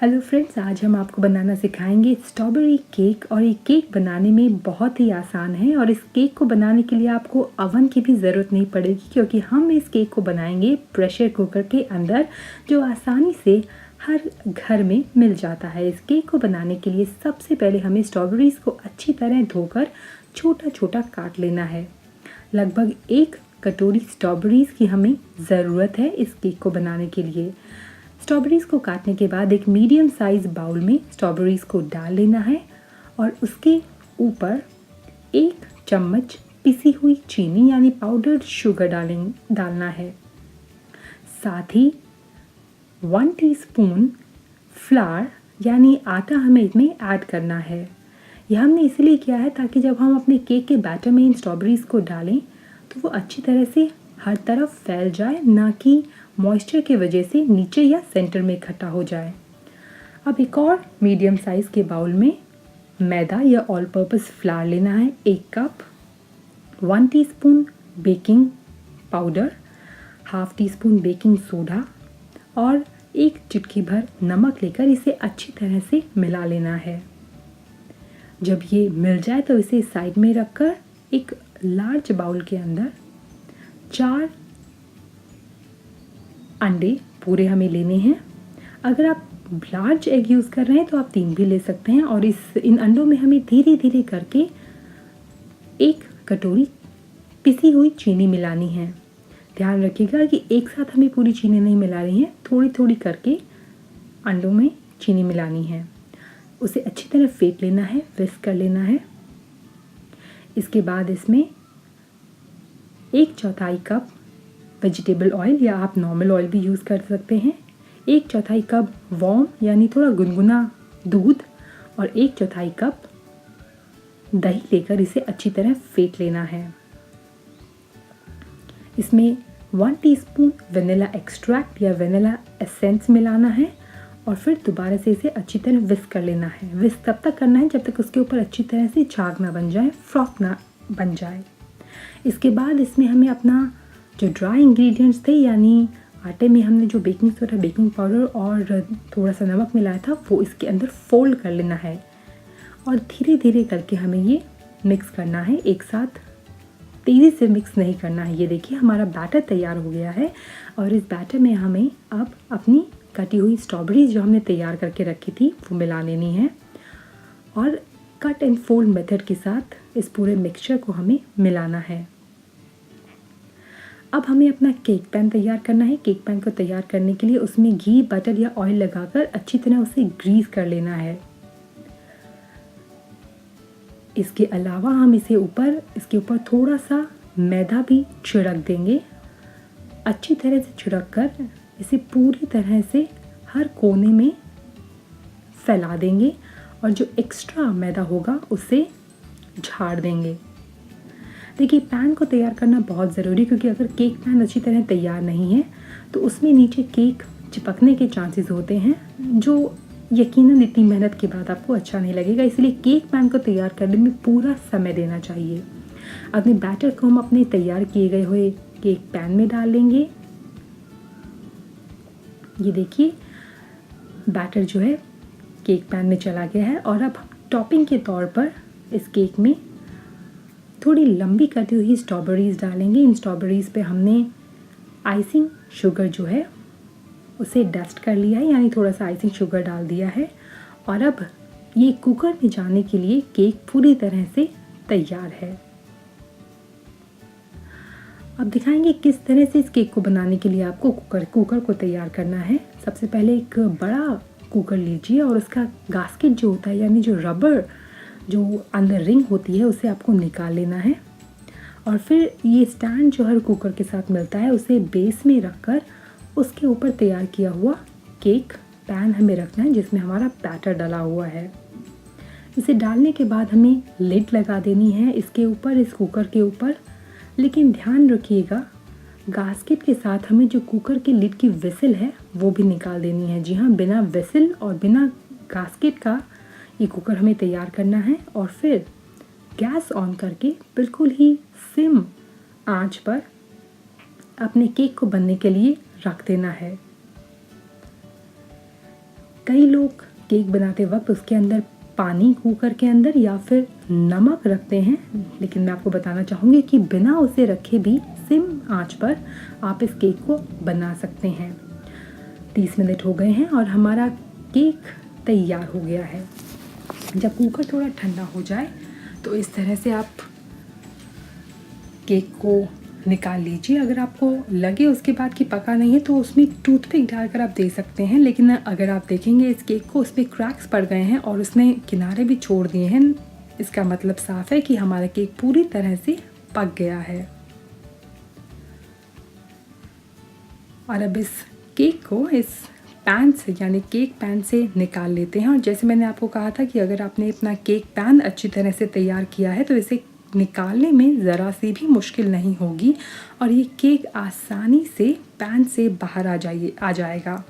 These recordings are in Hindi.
हेलो फ्रेंड्स, आज हम आपको बनाना सिखाएंगे स्ट्रॉबेरी केक। और ये केक बनाने में बहुत ही आसान है और इस केक को बनाने के लिए आपको अवन की भी ज़रूरत नहीं पड़ेगी, क्योंकि हम इस केक को बनाएंगे प्रेशर कुकर के अंदर, जो आसानी से हर घर में मिल जाता है। इस केक को बनाने के लिए सबसे पहले हमें स्ट्रॉबेरीज़ को अच्छी तरह धोकर छोटा छोटा काट लेना है। लगभग 1 कटोरी स्ट्रॉबेरीज़ की हमें ज़रूरत है इस केक को बनाने के लिए। स्ट्रॉबेरीज़ को काटने के बाद एक मीडियम साइज़ बाउल में स्ट्रॉबेरीज़ को डाल लेना है और उसके ऊपर 1 चम्मच पिसी हुई चीनी यानी पाउडर्ड शुगर डालना है। साथ ही 1 टीस्पून फ्लावर यानी आटा हमें इसमें ऐड करना है। यह हमने इसलिए किया है ताकि जब हम अपने केक के बैटर में इन स्ट्रॉबेरीज़ को डालें तो वो अच्छी तरह से हर तरफ फैल जाए, ना कि मॉइस्चर की वजह से नीचे या सेंटर में इकट्ठा हो जाए। अब एक और मीडियम साइज़ के बाउल में मैदा या ऑल पर्पस फ्लावर लेना है 1 cup, 1 teaspoon baking powder, half tea spoon baking soda और 1 चुटकी भर नमक लेकर इसे अच्छी तरह से मिला लेना है। जब ये मिल जाए तो इसे साइड में रखकर एक लार्ज बाउल के अंदर 4 अंडे पूरे हमें लेने हैं। अगर आप लार्ज एग यूज़ कर रहे हैं तो आप 3 भी ले सकते हैं। और इन अंडों में हमें धीरे धीरे करके 1 कटोरी पिसी हुई चीनी मिलानी है। ध्यान रखिएगा कि एक साथ हमें पूरी चीनी नहीं मिला रही है, थोड़ी थोड़ी करके अंडों में चीनी मिलानी है। उसे अच्छी तरह फेंट लेना है, विस्क कर लेना है। इसके बाद इसमें 1/4 कप वेजिटेबल ऑयल या आप नॉर्मल ऑयल भी यूज़ कर सकते हैं, 1/4 कप वार्म यानी थोड़ा गुनगुना दूध और 1/4 कप दही लेकर इसे अच्छी तरह फेंट लेना है। इसमें 1 टीस्पून वेनिला एक्सट्रैक्ट या वेनिला एसेंस मिलाना है और फिर दोबारा से इसे अच्छी तरह विस्क कर लेना है। विस्क तब तक करना है जब तक उसके ऊपर अच्छी तरह से झाग ना बन जाए, फ्रॉथ ना बन जाए। इसके बाद इसमें हमें अपना जो ड्राई इंग्रेडिएंट्स थे, यानी आटे में हमने जो बेकिंग सोडा, बेकिंग पाउडर और थोड़ा सा नमक मिलाया था, वो इसके अंदर फोल्ड कर लेना है और धीरे धीरे करके हमें ये मिक्स करना है। एक साथ तेज़ी से मिक्स नहीं करना है। ये देखिए हमारा बैटर तैयार हो गया है और इस बैटर में हमें अब अपनी कटी हुई स्ट्रॉबेरीज जो हमने तैयार करके रखी थी वो मिला लेनी है और कट एंड फोल्ड मेथड के साथ इस पूरे मिक्सचर को हमें मिलाना है। अब हमें अपना केक पैन तैयार करना है। केक पैन को तैयार करने के लिए उसमें घी, बटर या ऑयल लगाकर अच्छी तरह उसे ग्रीस कर लेना है। इसके अलावा हम इसके ऊपर थोड़ा सा मैदा भी छिड़क देंगे। अच्छी तरह से छिड़क कर इसे पूरी तरह से हर कोने में फैला देंगे और जो एक्स्ट्रा मैदा होगा उसे झाड़ देंगे। देखिए, पैन को तैयार करना बहुत ज़रूरी, क्योंकि अगर केक पैन अच्छी तरह तैयार नहीं है तो उसमें नीचे केक चिपकने के चांसेस होते हैं, जो यकीनन इतनी मेहनत के बाद आपको अच्छा नहीं लगेगा। इसलिए केक पैन को तैयार करने में पूरा समय देना चाहिए। अपने बैटर को हम अपने तैयार किए गए हुए केक पैन में डाल लेंगे। ये देखिए बैटर जो है केक पैन में चला गया है और अब टॉपिंग के तौर पर इस केक में थोड़ी लंबी कटी हुई स्ट्रॉबेरीज़ डालेंगे। इन स्ट्रॉबेरीज़ पे हमने आइसिंग शुगर जो है उसे डस्ट कर लिया है, यानी थोड़ा सा आइसिंग शुगर डाल दिया है। और अब ये कुकर में जाने के लिए केक पूरी तरह से तैयार है। अब दिखाएंगे किस तरह से इस केक को बनाने के लिए आपको कुकर को तैयार करना है। सबसे पहले एक बड़ा कुकर लीजिए और उसका गास्केट जो होता है, यानी जो रबर जो अंदर रिंग होती है, उसे आपको निकाल लेना है। और फिर ये स्टैंड जो हर कुकर के साथ मिलता है उसे बेस में रखकर उसके ऊपर तैयार किया हुआ केक पैन हमें रखना है, जिसमें हमारा बैटर डला हुआ है। इसे डालने के बाद हमें लिड लगा देनी है इसके ऊपर, इस कुकर के ऊपर। लेकिन ध्यान रखिएगा, गास्केट के साथ हमें जो कुकर के लिड की विसिल है वो भी निकाल देनी है। जी हाँ, बिना विसिल और बिना गास्केट का ये कुकर हमें तैयार करना है। और फिर गैस ऑन करके बिल्कुल ही सिम आंच पर अपने केक को बनने के लिए रख देना है। कई लोग केक बनाते वक्त उसके अंदर पानी कुकर के अंदर या फिर नमक रखते हैं, लेकिन मैं आपको बताना चाहूँगी कि बिना उसे रखे भी सिम आंच पर आप इस केक को बना सकते हैं। 30 मिनट हो गए हैं और हमारा केक तैयार हो गया है। जब कुकर थोड़ा ठंडा हो जाए तो इस तरह से आप केक को निकाल लीजिए। अगर आपको लगे उसके बाद कि पका नहीं है तो उसमें टूथपिक डालकर आप दे सकते हैं, लेकिन अगर आप देखेंगे इस केक को उसमें क्रैक्स पड़ गए हैं और उसने किनारे भी छोड़ दिए हैं, इसका मतलब साफ है कि हमारा केक पूरी तरह से पक गया है। और अब इस केक को इस पैन से यानी केक पैन से निकाल लेते हैं। और जैसे मैंने आपको कहा था कि अगर आपने अपना केक पैन अच्छी तरह से तैयार किया है तो इसे निकालने में ज़रा सी भी मुश्किल नहीं होगी और ये केक आसानी से पैन से बाहर आ जाएगा।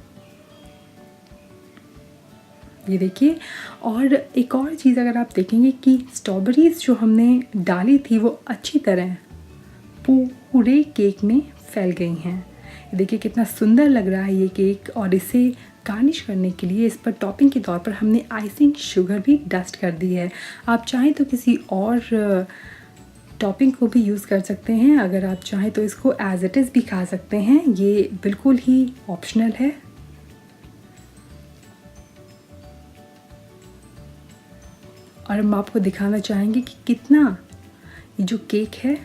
ये देखिए। और एक और चीज़ अगर आप देखेंगे कि स्ट्रॉबेरीज़ जो हमने डाली थी वो अच्छी तरह पूरे केक में फैल गई हैं। देखिए कितना सुंदर लग रहा है ये केक। और इसे गार्निश करने के लिए इस पर टॉपिंग के तौर पर हमने आइसिंग शुगर भी डस्ट कर दी है। आप चाहें तो किसी और टॉपिंग को भी यूज़ कर सकते हैं। अगर आप चाहें तो इसको एज इट इज़ भी खा सकते हैं, ये बिल्कुल ही ऑप्शनल है। और हम आपको दिखाना चाहेंगे कि कितना ये जो केक है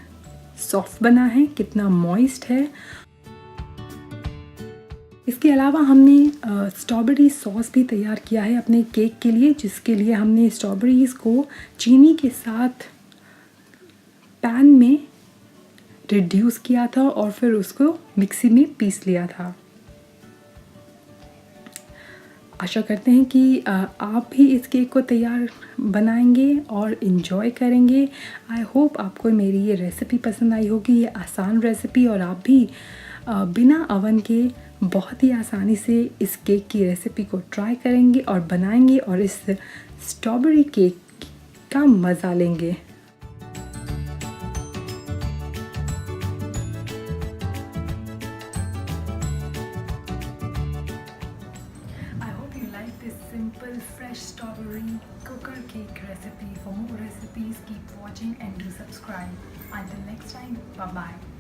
सॉफ्ट बना है, कितना मॉइस्ट है। इसके अलावा हमने स्ट्रॉबेरी सॉस भी तैयार किया है अपने केक के लिए, जिसके लिए हमने स्ट्रॉबेरीज़ को चीनी के साथ पैन में रिड्यूस किया था और फिर उसको मिक्सी में पीस लिया था। आशा करते हैं कि आप भी इस केक को तैयार बनाएंगे और इन्जॉय करेंगे। आई होप आपको मेरी ये रेसिपी पसंद आई होगी। ये आसान रेसिपी और आप भी बिना अवन के बहुत ही आसानी से इस केक की रेसिपी को ट्राई करेंगे और बनाएंगे और इस स्ट्रॉबेरी केक का मज़ा लेंगे। Simple fresh strawberry cooker cake recipe. For more recipes, keep watching and do subscribe. Until next time, bye bye.